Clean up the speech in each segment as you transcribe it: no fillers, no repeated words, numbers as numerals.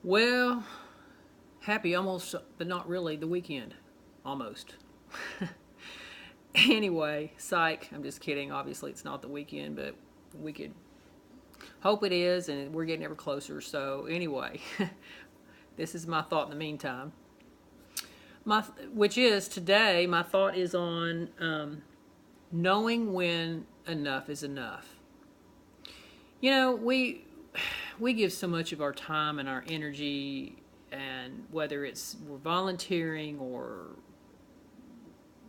Well, happy almost, but not really. The weekend, almost. Anyway, psych. I'm just kidding. Obviously, it's not the weekend, but we could hope it is, and we're getting ever closer. So, anyway, this is my thought in the meantime. Which is today, my thought is on knowing when enough is enough. You know, we give so much of our time and our energy, and whether it's we're volunteering or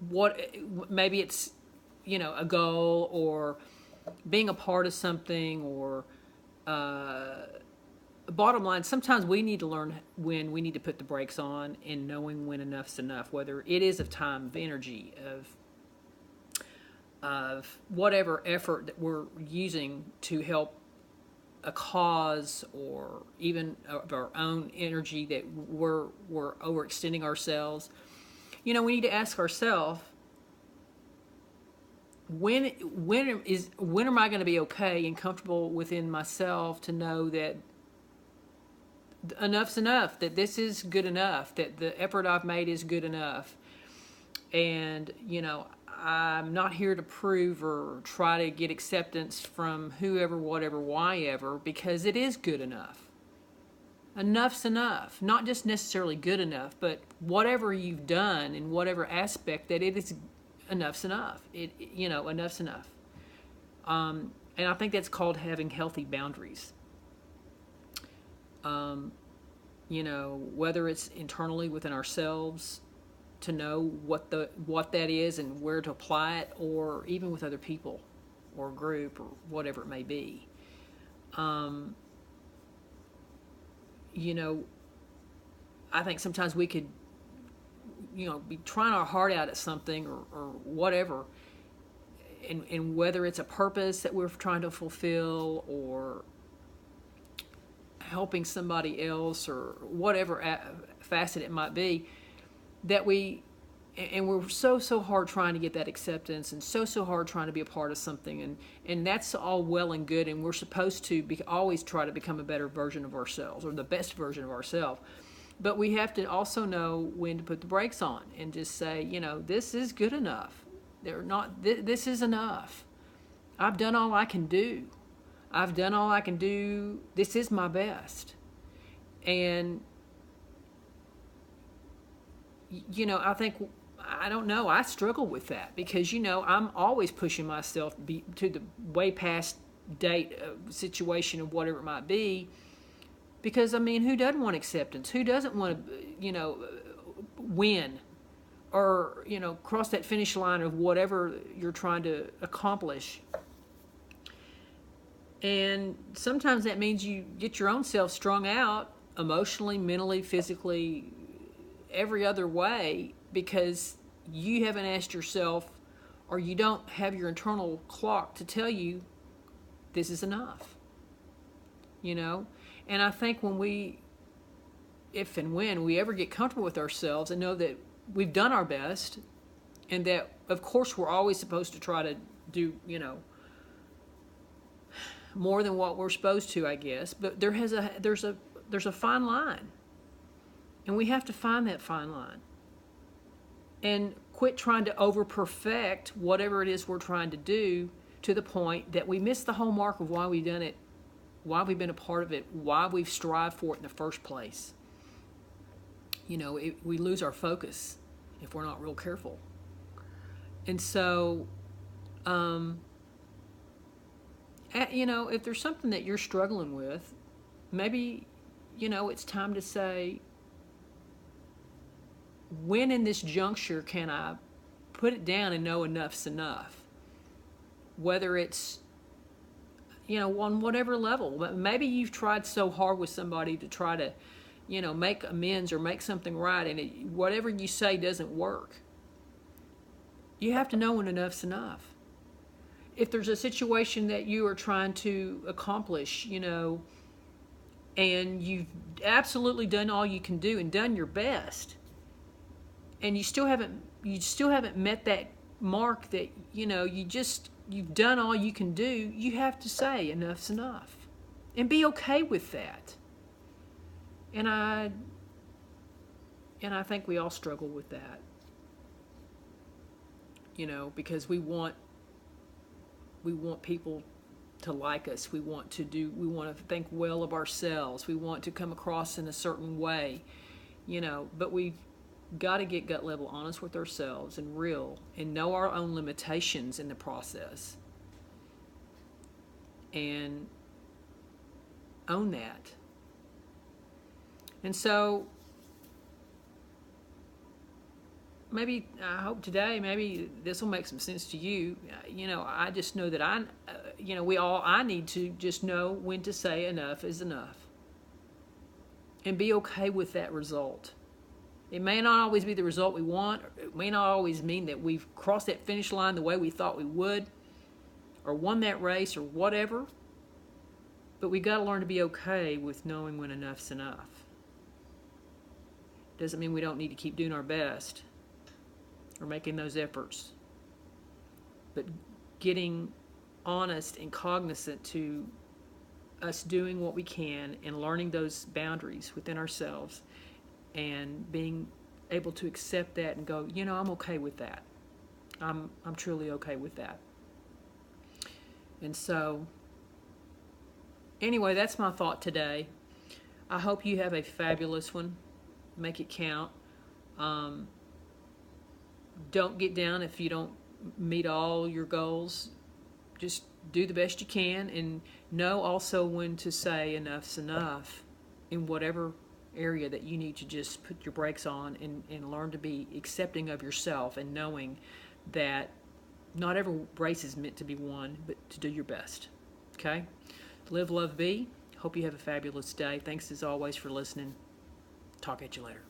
what, maybe it's a goal or being a part of something or bottom line, sometimes we need to learn when we need to put the brakes on and knowing when enough's enough, whether it is of time, of energy, of whatever effort that we're using to help a cause, or even of our own energy that we're overextending ourselves. We need to ask ourselves, when am I going to be okay and comfortable within myself to know that enough's enough, that this is good enough, that the effort I've made is good enough. And I'm not here to prove or try to get acceptance from whoever, whatever, why ever, because it is good enough. Enough's enough. Not just necessarily good enough, but whatever you've done in whatever aspect, that it is enough's enough. Enough's enough. And I think that's called having healthy boundaries. Whether it's internally within ourselves to know what that is and where to apply it, or even with other people or a group or whatever it may be. I think sometimes we could, be trying our heart out at something or whatever, and whether it's a purpose that we're trying to fulfill or helping somebody else or whatever facet it might be, that we're so hard trying to get that acceptance, and so hard trying to be a part of something, and that's all well and good, and we're supposed to always try to become a better version of ourselves, or the best version of ourselves. But we have to also know when to put the brakes on and just say, this is good enough. This is enough. I've done all I can do. This is my best. And I think, I don't know, I struggle with that because, I'm always pushing myself to the way past date situation of whatever it might be. Because, who doesn't want acceptance? Who doesn't want to, win or, cross that finish line of whatever you're trying to accomplish? And sometimes that means you get your own self strung out emotionally, mentally, physically, every other way, because you haven't asked yourself, or you don't have your internal clock to tell you this is enough. And I think if and when we ever get comfortable with ourselves and know that we've done our best, and that of course we're always supposed to try to do more than what we're supposed to, I guess, but there's a fine line, and we have to find that fine line and quit trying to over perfect whatever it is we're trying to do, to the point that we miss the whole mark of why we've done it, why we've been a part of it, why we've strived for it in the first place. We lose our focus if we're not real careful. And so, if there's something that you're struggling with, maybe, it's time to say, when in this juncture can I put it down and know enough's enough? Whether it's, on whatever level. Maybe you've tried so hard with somebody to try to, make amends or make something right, and whatever you say doesn't work. You have to know when enough's enough. If there's a situation that you are trying to accomplish, and you've absolutely done all you can do and done your best, and you still haven't met that mark, that you've done all you can do, you have to say enough's enough and be okay with that. And I think we all struggle with that, because we want people to like us. We want to think well of ourselves. We want to come across in a certain way, but we've got to get gut level honest with ourselves and real and know our own limitations in the process and own that. And so maybe I hope today, maybe this will make some sense to you. I just know that I need to just know when to say enough is enough and be okay with that result. It may not always be the result we want. It may not always mean that we've crossed that finish line the way we thought we would or won that race or whatever. But we got to learn to be okay with knowing when enough's enough. Doesn't mean we don't need to keep doing our best or making those efforts. But getting honest and cognizant to us doing what we can and learning those boundaries within ourselves and being able to accept that and go, I'm okay with that. I'm truly okay with that. And so, anyway, that's my thought today. I hope you have a fabulous one. Make it count. Don't get down if you don't meet all your goals. Just do the best you can and know also when to say enough's enough in whatever area that you need to just put your brakes on and learn to be accepting of yourself and knowing that not every race is meant to be won, but to do your best. Okay? Live, love, be. Hope you have a fabulous day. Thanks as always for listening. Talk at you later.